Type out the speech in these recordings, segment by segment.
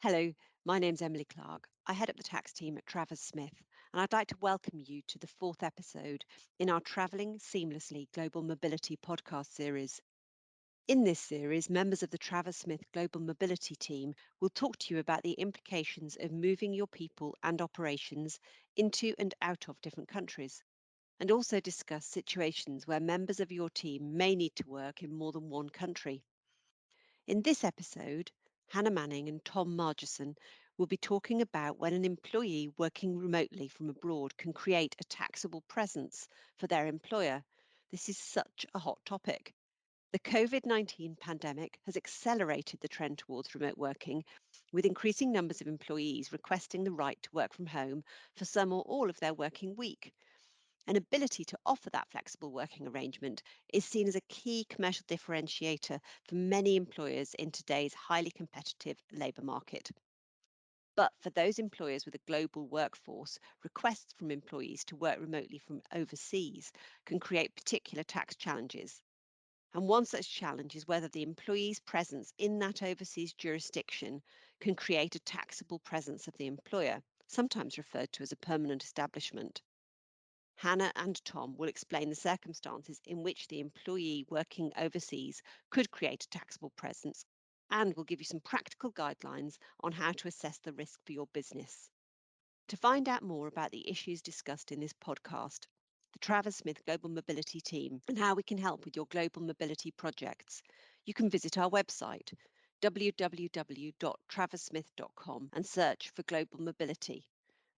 Hello, my name's Emily Clark. I head up the tax team at Travers Smith, and I'd like to welcome you to the fourth episode in our Travelling Seamlessly Global Mobility podcast series. In this series, members of the Travers Smith Global Mobility team will talk to you about the implications of moving your people and operations into and out of different countries, and also discuss situations where members of your team may need to work in more than one country. In this episode, Hannah Manning and Tom Margesson will be talking about when an employee working remotely from abroad can create a taxable presence for their employer. This is such a hot topic. The COVID-19 pandemic has accelerated the trend towards remote working, with increasing numbers of employees requesting the right to work from home for some or all of their working week. An ability to offer that flexible working arrangement is seen as a key commercial differentiator for many employers in today's highly competitive labour market. But for those employers with a global workforce, requests from employees to work remotely from overseas can create particular tax challenges. And one such challenge is whether the employee's presence in that overseas jurisdiction can create a taxable presence of the employer, sometimes referred to as a permanent establishment. Hannah and Tom will explain the circumstances in which the employee working overseas could create a taxable presence and will give you some practical guidelines on how to assess the risk for your business. To find out more about the issues discussed in this podcast, the Travers Smith Global Mobility team, and how we can help with your global mobility projects, you can visit our website, www.traversmith.com, and search for Global Mobility.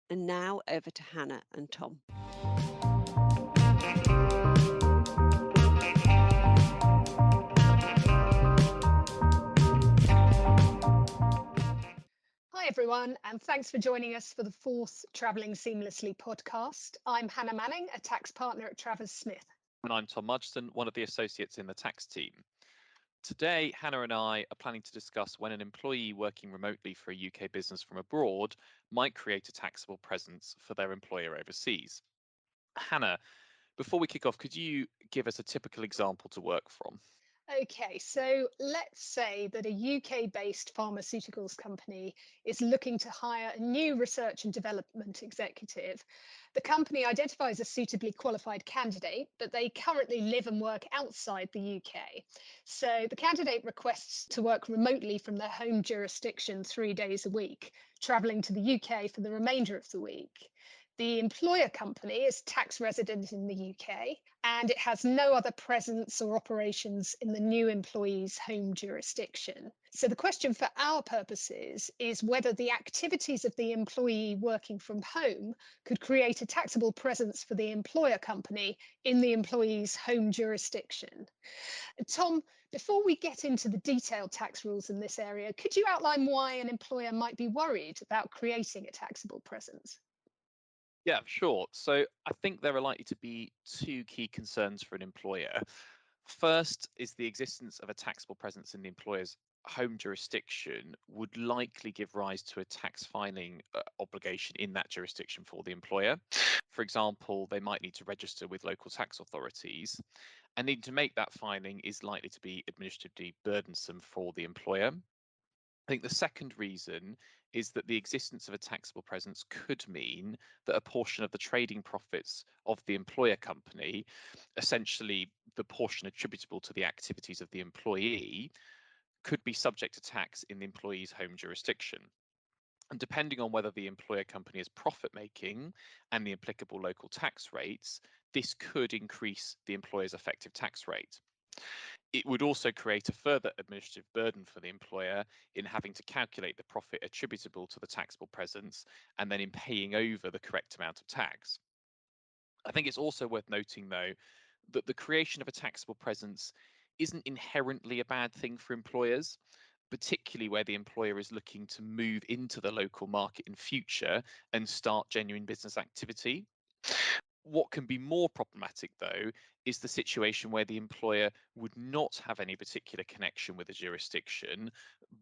And now over to Hannah and Tom. Hi, everyone, and thanks for joining us for the fourth Travelling Seamlessly podcast. I'm Hannah Manning, a tax partner at Travers Smith. And I'm Tom Margesson, one of the associates in the tax team. Today, Hannah and I are planning to discuss when an employee working remotely for a UK business from abroad might create a taxable presence for their employer overseas. Hannah, before we kick off, could you give us a typical example to work from? Okay, so let's say that a UK-based pharmaceuticals company is looking to hire a new research and development executive. The company identifies a suitably qualified candidate, but they currently live and work outside the UK. So the candidate requests to work remotely from their home jurisdiction 3 days a week, travelling to the UK for the remainder of the week. The employer company is tax resident in the UK and it has no other presence or operations in the new employee's home jurisdiction. So the question for our purposes is whether the activities of the employee working from home could create a taxable presence for the employer company in the employee's home jurisdiction. Tom, before we get into the detailed tax rules in this area, could you outline why an employer might be worried about creating a taxable presence? Yeah, sure. So I think there are likely to be two key concerns for an employer. First is the existence of a taxable presence in the employer's home jurisdiction would likely give rise to a tax filing obligation in that jurisdiction for the employer. For example, they might need to register with local tax authorities, and needing to make that filing is likely to be administratively burdensome for the employer. I think the second reason is that the existence of a taxable presence could mean that a portion of the trading profits of the employer company, essentially the portion attributable to the activities of the employee, could be subject to tax in the employee's home jurisdiction. And depending on whether the employer company is profit making and the applicable local tax rates, this could increase the employer's effective tax rate. It would also create a further administrative burden for the employer in having to calculate the profit attributable to the taxable presence and then in paying over the correct amount of tax. I think it's also worth noting, though, that the creation of a taxable presence isn't inherently a bad thing for employers, particularly where the employer is looking to move into the local market in future and start genuine business activity. What can be more problematic, though, is the situation where the employer would not have any particular connection with a jurisdiction,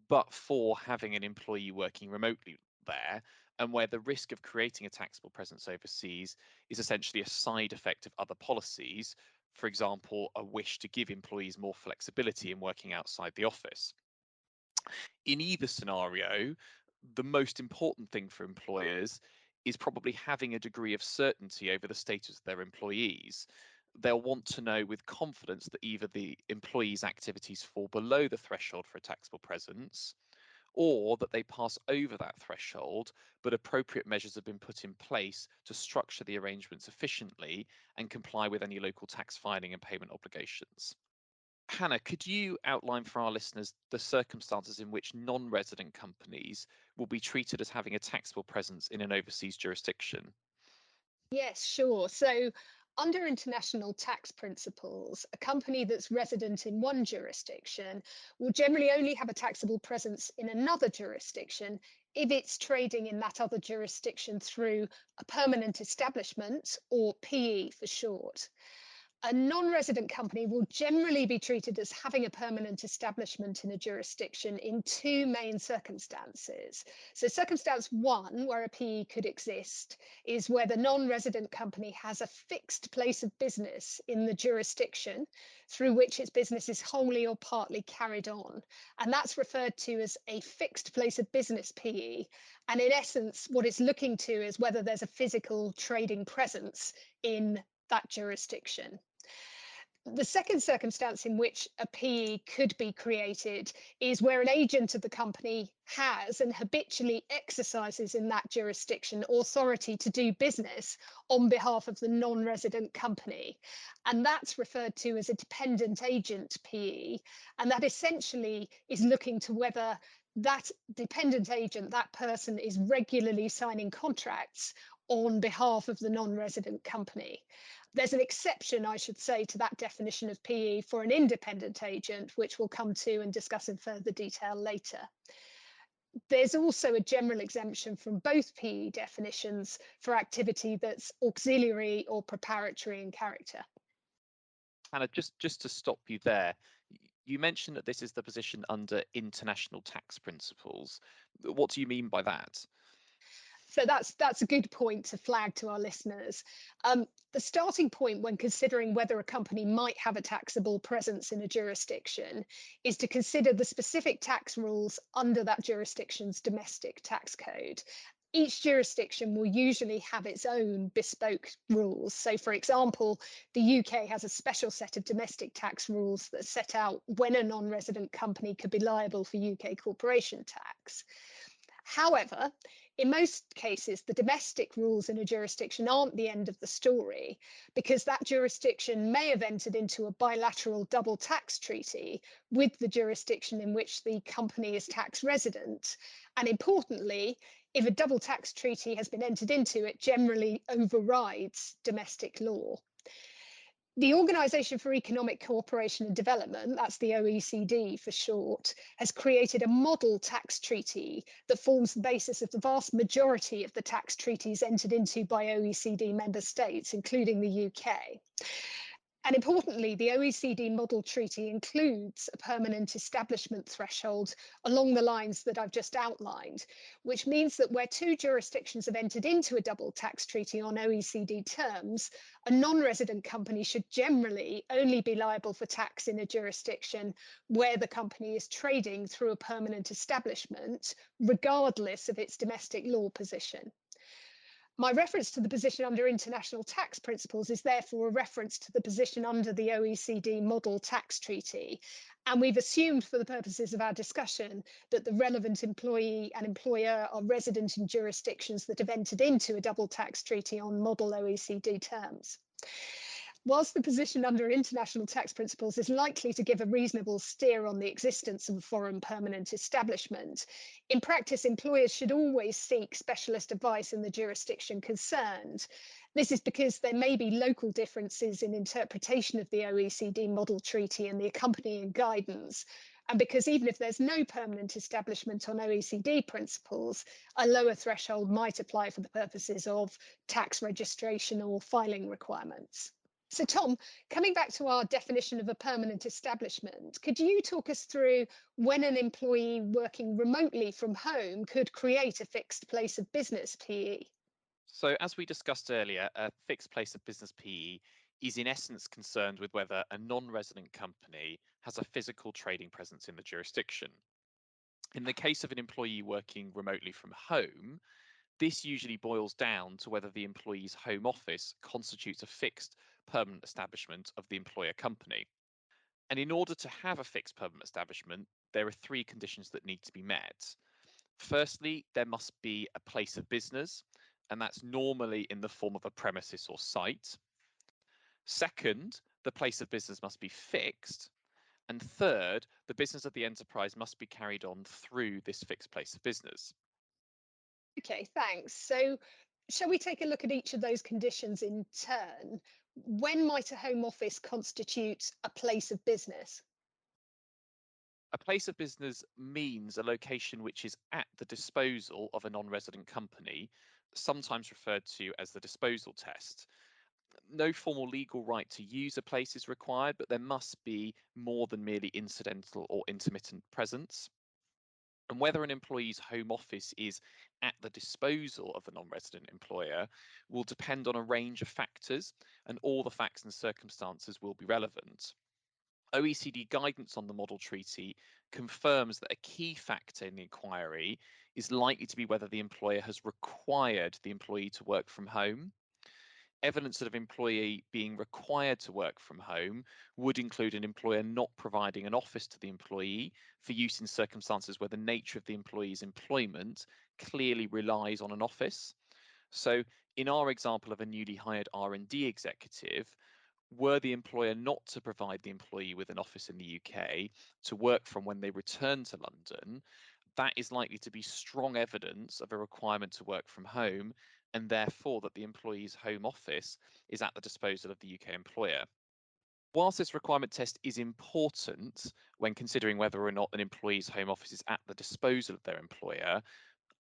but for having an employee working remotely there, and where the risk of creating a taxable presence overseas is essentially a side effect of other policies, for example, a wish to give employees more flexibility in working outside the office. In either scenario, The most important thing for employers is probably having a degree of certainty over the status of their employees. They'll want to know with confidence that either the employee's activities fall below the threshold for a taxable presence, or that they pass over that threshold, but appropriate measures have been put in place to structure the arrangements efficiently and comply with any local tax filing and payment obligations. Hannah, could you outline for our listeners the circumstances in which non-resident companies will be treated as having a taxable presence in an overseas jurisdiction? Yes, sure. So, under international tax principles, a company that's resident in one jurisdiction will generally only have a taxable presence in another jurisdiction if it's trading in that other jurisdiction through a permanent establishment, or PE for short. A non-resident company will generally be treated as having a permanent establishment in a jurisdiction in two main circumstances. So circumstance one, where a PE could exist, is where the non-resident company has a fixed place of business in the jurisdiction through which its business is wholly or partly carried on. And that's referred to as a fixed place of business PE. And in essence, what it's looking to is whether there's a physical trading presence in that jurisdiction. The second circumstance in which a PE could be created is where an agent of the company has and habitually exercises in that jurisdiction authority to do business on behalf of the non-resident company. And that's referred to as a dependent agent PE. And that essentially is looking to whether that dependent agent, that person, is regularly signing contracts on behalf of the non-resident company. There's an exception, I should say, to that definition of PE for an independent agent, which we'll come to and discuss in further detail later. There's also a general exemption from both PE definitions for activity that's auxiliary or preparatory in character. Hannah, just to stop you there, you mentioned that this is the position under international tax principles. What do you mean by that? So that's a good point to flag to our listeners. The starting point when considering whether a company might have a taxable presence in a jurisdiction is to consider the specific tax rules under that jurisdiction's domestic tax code. Each jurisdiction will usually have its own bespoke rules. So, for example, the UK has a special set of domestic tax rules that set out when a non-resident company could be liable for UK corporation tax. However, in most cases, the domestic rules in a jurisdiction aren't the end of the story, because that jurisdiction may have entered into a bilateral double tax treaty with the jurisdiction in which the company is tax resident. And importantly, if a double tax treaty has been entered into, it generally overrides domestic law. The Organisation for Economic Cooperation and Development, that's the OECD for short, has created a model tax treaty that forms the basis of the vast majority of the tax treaties entered into by OECD member states, including the UK. And importantly, the OECD model treaty includes a permanent establishment threshold along the lines that I've just outlined, which means that where two jurisdictions have entered into a double tax treaty on OECD terms, a non-resident company should generally only be liable for tax in a jurisdiction where the company is trading through a permanent establishment, regardless of its domestic law position. My reference to the position under international tax principles is therefore a reference to the position under the OECD Model Tax Treaty. And we've assumed for the purposes of our discussion that the relevant employee and employer are resident in jurisdictions that have entered into a double tax treaty on model OECD terms. Whilst the position under international tax principles is likely to give a reasonable steer on the existence of a foreign permanent establishment, in practice, employers should always seek specialist advice in the jurisdiction concerned. This is because there may be local differences in interpretation of the OECD model treaty and the accompanying guidance. And because even if there's no permanent establishment on OECD principles, a lower threshold might apply for the purposes of tax registration or filing requirements. So, Tom, coming back to our definition of a permanent establishment, could you talk us through when an employee working remotely from home could create a fixed place of business PE? So, as we discussed earlier, a fixed place of business PE is in essence concerned with whether a non resident company has a physical trading presence in the jurisdiction. In the case of an employee working remotely from home, this usually boils down to whether the employee's home office constitutes a fixed permanent establishment of the employer company. And in order to have a fixed permanent establishment, there are three conditions that need to be met. Firstly, there must be a place of business, and that's normally in the form of a premises or site. Second, the place of business must be fixed. And third, the business of the enterprise must be carried on through this fixed place of business. Okay, thanks. So, shall we take a look at each of those conditions in turn? When might a home office constitute a place of business? A place of business means a location which is at the disposal of a non resident company, sometimes referred to as the disposal test. No formal legal right to use a place is required, but there must be more than merely incidental or intermittent presence. And whether an employee's home office is at the disposal of a non resident employer will depend on a range of factors, and all the facts and circumstances will be relevant. OECD guidance on the model treaty confirms that a key factor in the inquiry is likely to be whether the employer has required the employee to work from home. Evidence of an employee being required to work from home would include an employer not providing an office to the employee for use in circumstances where the nature of the employee's employment clearly relies on an office. So in our example of a newly hired R&D executive, were the employer not to provide the employee with an office in the UK to work from when they return to London, that is likely to be strong evidence of a requirement to work from home, and therefore that the employee's home office is at the disposal of the UK employer. Whilst this requirement test is important when considering whether or not an employee's home office is at the disposal of their employer,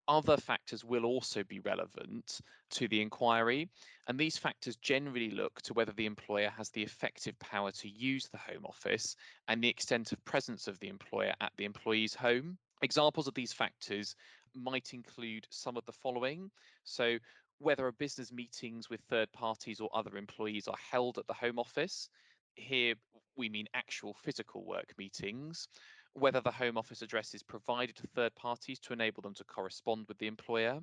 other factors will also be relevant to the inquiry, and these factors generally look to whether the employer has the effective power to use the home office and the extent of presence of the employer at the employee's home. Examples of these factors might include some of the following. So, whether a business meetings with third parties or other employees are held at the home office. Here we mean actual physical work meetings. Whether the home office address is provided to third parties to enable them to correspond with the employer.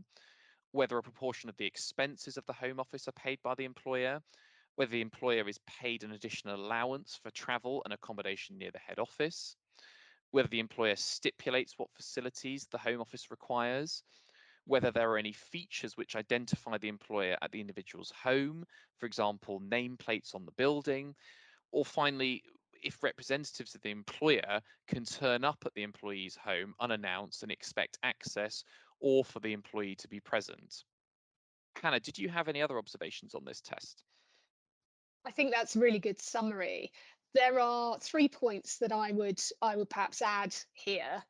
Whether a proportion of the expenses of the home office are paid by the employer. Whether the employer is paid an additional allowance for travel and accommodation near the head office, whether the employer stipulates what facilities the home office requires, whether there are any features which identify the employer at the individual's home, for example, nameplates on the building, or finally, if representatives of the employer can turn up at the employee's home unannounced and expect access, or for the employee to be present. Hannah, did you have any other observations on this test? I think that's a really good summary. There are 3 points that I would perhaps add here.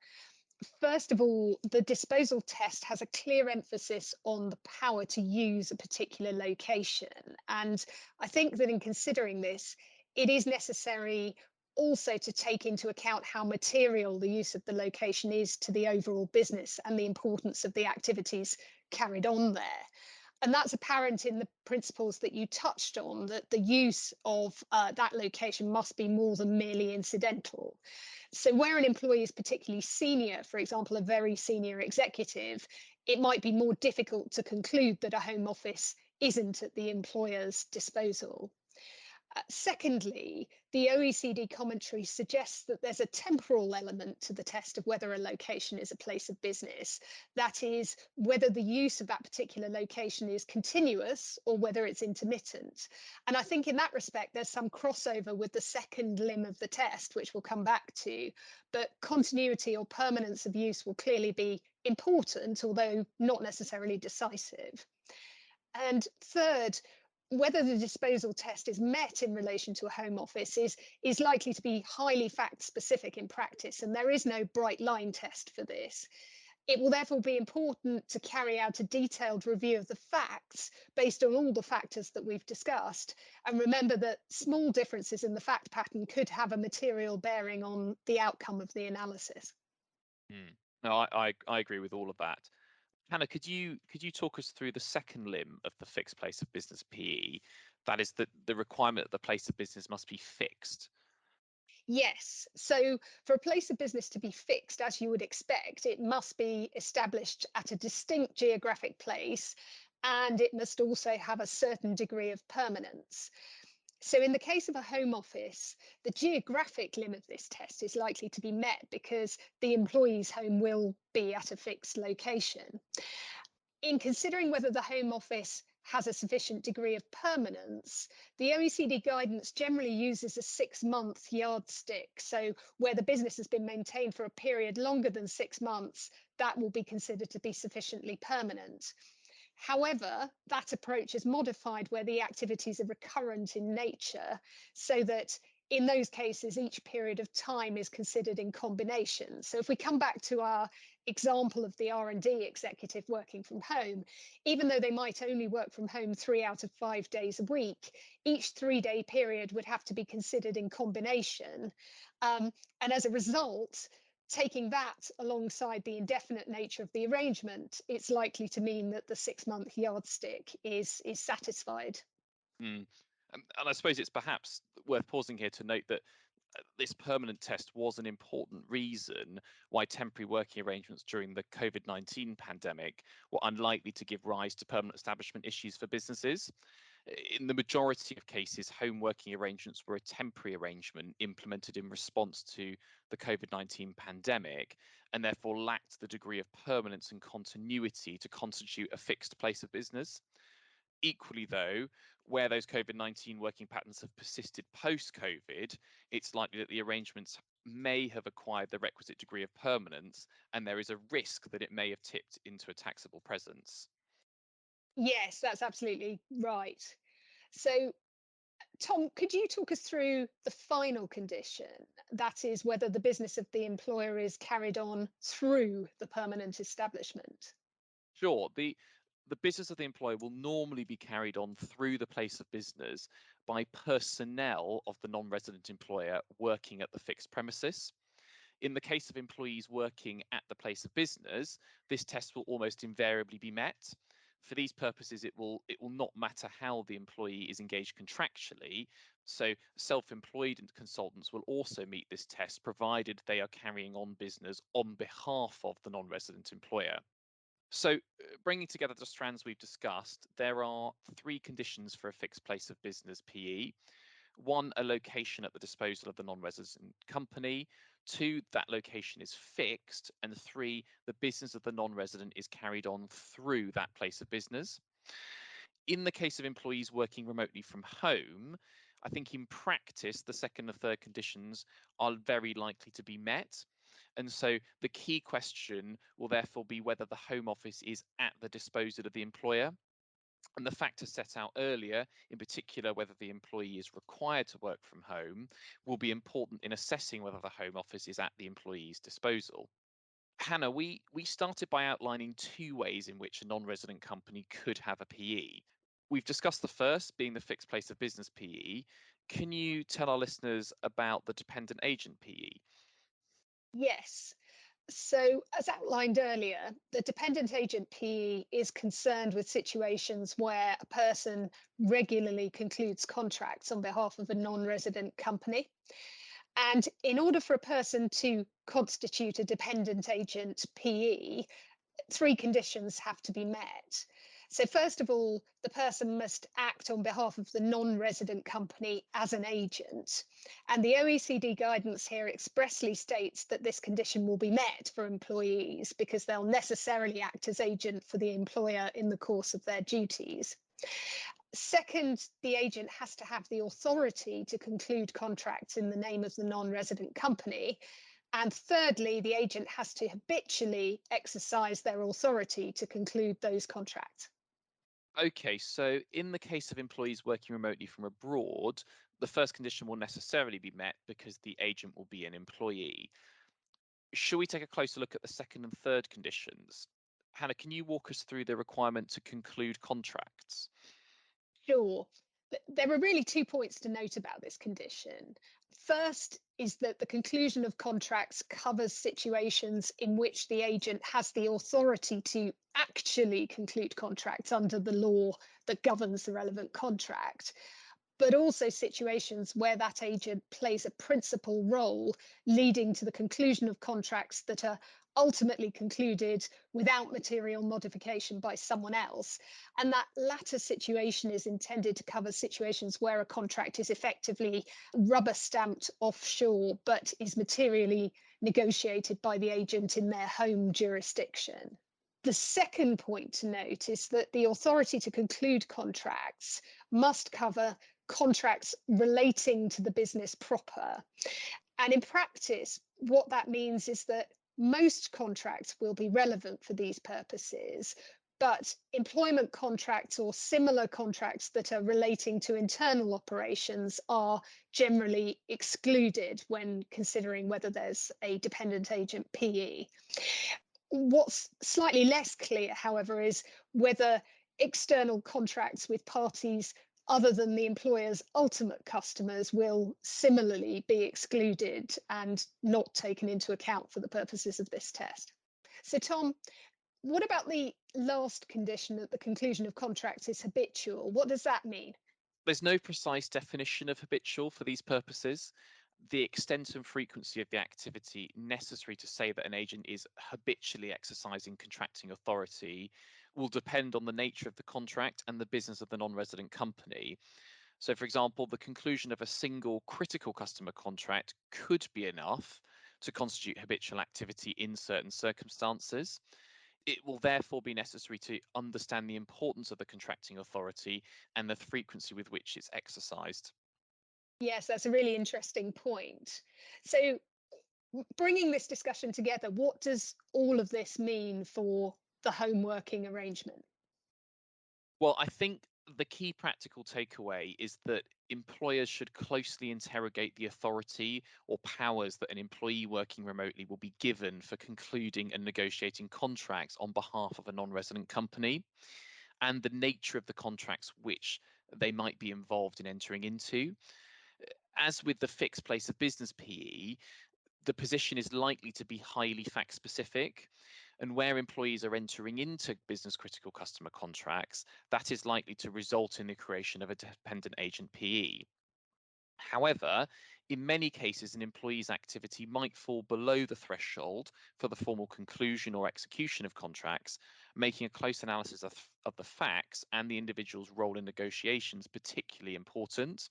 First of all, the disposal test has a clear emphasis on the power to use a particular location. And I think that in considering this, it is necessary also to take into account how material the use of the location is to the overall business and the importance of the activities carried on there. And that's apparent in the principles that you touched on, that the use of that location must be more than merely incidental. So, where an employee is particularly senior, for example, a very senior executive, it might be more difficult to conclude that a home office isn't at the employer's disposal. Secondly, the OECD commentary suggests that there's a temporal element to the test of whether a location is a place of business. That is, whether the use of that particular location is continuous or whether it's intermittent. And I think in that respect, there's some crossover with the second limb of the test, which we'll come back to. But continuity or permanence of use will clearly be important, although not necessarily decisive. And third, whether the disposal test is met in relation to a home office is likely to be highly fact specific in practice, and there is no bright line test for this. It will therefore be important to carry out a detailed review of the facts based on all the factors that we've discussed. And remember that small differences in the fact pattern could have a material bearing on the outcome of the analysis. No, I agree with all of that. Hannah, could you talk us through the second limb of the fixed place of business PE? That is the requirement that the place of business must be fixed. Yes. So for a place of business to be fixed, as you would expect, it must be established at a distinct geographic place and it must also have a certain degree of permanence. So in the case of a home office, the geographic limit of this test is likely to be met because the employee's home will be at a fixed location. In considering whether the Home Office has a sufficient degree of permanence, the OECD guidance generally uses a 6-month yardstick. So, where the business has been maintained for a period longer than 6 months, that will be considered to be sufficiently permanent. However, that approach is modified where the activities are recurrent in nature, so that in those cases, each period of time is considered in combination. So if we come back to our example of the R&D executive working from home, even though they might only work from home 3 out of 5 days a week, each 3-day period would have to be considered in combination. And as a result, taking that alongside the indefinite nature of the arrangement, it's likely to mean that the 6-month yardstick is satisfied. Mm. And I suppose it's perhaps worth pausing here to note that this permanent test was an important reason why temporary working arrangements during the COVID-19 pandemic were unlikely to give rise to permanent establishment issues for businesses. In the majority of cases, home working arrangements were a temporary arrangement implemented in response to the COVID-19 pandemic and therefore lacked the degree of permanence and continuity to constitute a fixed place of business. Equally, though, where those COVID-19 working patterns have persisted post-COVID, it's likely that the arrangements may have acquired the requisite degree of permanence, and there is a risk that it may have tipped into a taxable presence. Yes, that's absolutely right. So, Tom, could you talk us through the final condition? That is, whether the business of the employer is carried on through the permanent establishment. Sure, the business of the employer will normally be carried on through the place of business by personnel of the non-resident employer working at the fixed premises. In the case of employees working at the place of business, this test will almost invariably be met. For these purposes, it will not matter how the employee is engaged contractually. So self-employed consultants will also meet this test, provided they are carrying on business on behalf of the non-resident employer. So, bringing together the strands we've discussed, there are 3 conditions for a fixed place of business PE. 1, a location at the disposal of the non-resident company. 2, that location is fixed. And 3, the business of the non-resident is carried on through that place of business. In the case of employees working remotely from home, I think in practice, the second and third conditions are very likely to be met. And so the key question will therefore be whether the Home Office is at the disposal of the employer. And the factors set out earlier, in particular whether the employee is required to work from home, will be important in assessing whether the Home Office is at the employee's disposal. Hannah, we started by outlining 2 ways in which a non-resident company could have a PE. We've discussed the first being the fixed place of business PE. Can you tell our listeners about the dependent agent PE? Yes. So, as outlined earlier, the dependent agent PE is concerned with situations where a person regularly concludes contracts on behalf of a non resident company. And in order for a person to constitute a dependent agent PE, 3 conditions have to be met. So, first of all, the person must act on behalf of the non resident company as an agent. And the OECD guidance here expressly states that this condition will be met for employees because they'll necessarily act as agent for the employer in the course of their duties. Second, the agent has to have the authority to conclude contracts in the name of the non resident company. And thirdly, the agent has to habitually exercise their authority to conclude those contracts. Okay, so in the case of employees working remotely from abroad, the first condition will necessarily be met because the agent will be an employee. Should we take a closer look at the second and third conditions? Hannah, can you walk us through the requirement to conclude contracts? Sure. There are really 2 points to note about this condition. First is that the conclusion of contracts covers situations in which the agent has the authority to actually conclude contracts under the law that governs the relevant contract. but also situations where that agent plays a principal role, leading to the conclusion of contracts that are ultimately concluded without material modification by someone else. And that latter situation is intended to cover situations where a contract is effectively rubber stamped offshore, but is materially negotiated by the agent in their home jurisdiction. The second point to note is that the authority to conclude contracts must cover contracts relating to the business proper. And in practice, what that means is that most contracts will be relevant for these purposes, but employment contracts or similar contracts that are relating to internal operations are generally excluded when considering whether there's a dependent agent PE. What's slightly less clear, however, is whether external contracts with parties other than the employer's ultimate customers will similarly be excluded and not taken into account for the purposes of this test. So, Tom, what about the last condition that the conclusion of contracts is habitual? What does that mean? There's no precise definition of habitual for these purposes. The extent and frequency of the activity necessary to say that an agent is habitually exercising contracting authority will depend on the nature of the contract and the business of the non-resident company. So, for example, the conclusion of a single critical customer contract could be enough to constitute habitual activity in certain circumstances. It will therefore be necessary to understand the importance of the contracting authority and the frequency with which it's exercised. Yes, that's a really interesting point. So, bringing this discussion together, what does all of this mean for the home working arrangement? Well, I think the key practical takeaway is that employers should closely interrogate the authority or powers that an employee working remotely will be given for concluding and negotiating contracts on behalf of a non resident company, and the nature of the contracts which they might be involved in entering into. As with the fixed place of business PE, the position is likely to be highly fact specific. And where employees are entering into business critical customer contracts, that is likely to result in the creation of a dependent agent PE. However, in many cases, an employee's activity might fall below the threshold for the formal conclusion or execution of contracts, making a close analysis of the facts and the individual's role in negotiations particularly important.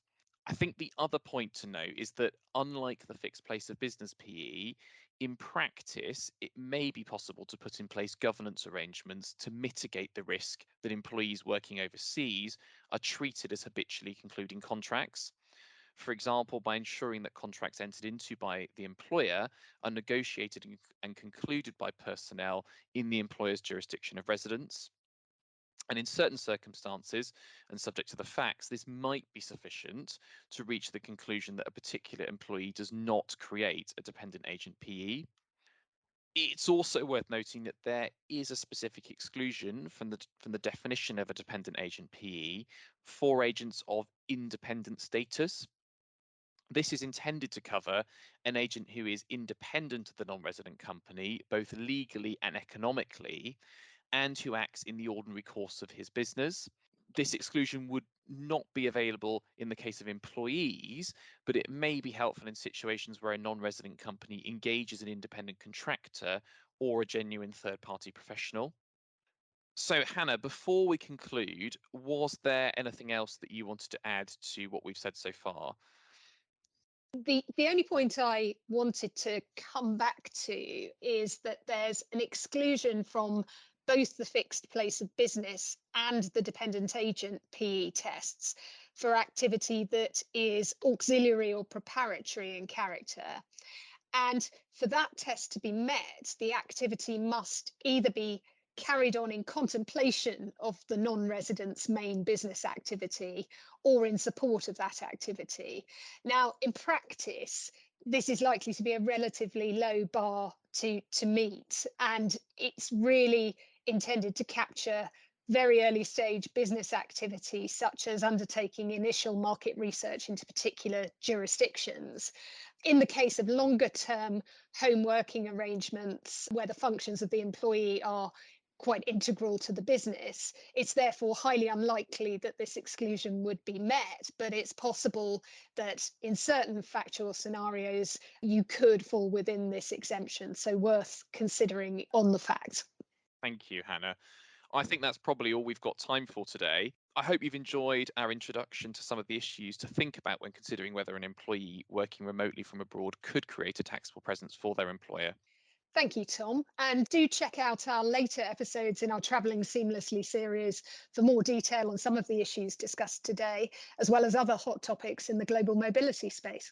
I think the other point to note is that unlike the fixed place of business PE, in practice, it may be possible to put in place governance arrangements to mitigate the risk that employees working overseas are treated as habitually concluding contracts. For example, by ensuring that contracts entered into by the employer are negotiated and concluded by personnel in the employer's jurisdiction of residence. And in certain circumstances, and subject to the facts, this might be sufficient to reach the conclusion that a particular employee does not create a dependent agent PE. It's also worth noting that there is a specific exclusion from the definition of a dependent agent PE for agents of independent status. This is intended to cover an agent who is independent of the non-resident company, both legally and economically, and who acts in the ordinary course of his business. This exclusion would not be available in the case of employees, but it may be helpful in situations where a non-resident company engages an independent contractor or a genuine third-party professional. So, Hannah, before we conclude, was there anything else that you wanted to add to what we've said so far? The only point I wanted to come back to is that there's an exclusion from both the fixed place of business and the dependent agent PE tests for activity that is auxiliary or preparatory in character. And for that test to be met, the activity must either be carried on in contemplation of the non-resident's main business activity or in support of that activity. Now, in practice, this is likely to be a relatively low bar to meet, and it's really intended to capture very early stage business activity, such as undertaking initial market research into particular jurisdictions. In the case of longer term home working arrangements, where the functions of the employee are quite integral to the business. It's therefore highly unlikely that this exclusion would be met, but it's possible that in certain factual scenarios, you could fall within this exemption. So worth considering on the fact. Thank you, Hannah. I think that's probably all we've got time for today. I hope you've enjoyed our introduction to some of the issues to think about when considering whether an employee working remotely from abroad could create a taxable presence for their employer. Thank you, Tom. And do check out our later episodes in our Travelling Seamlessly series for more detail on some of the issues discussed today, as well as other hot topics in the global mobility space.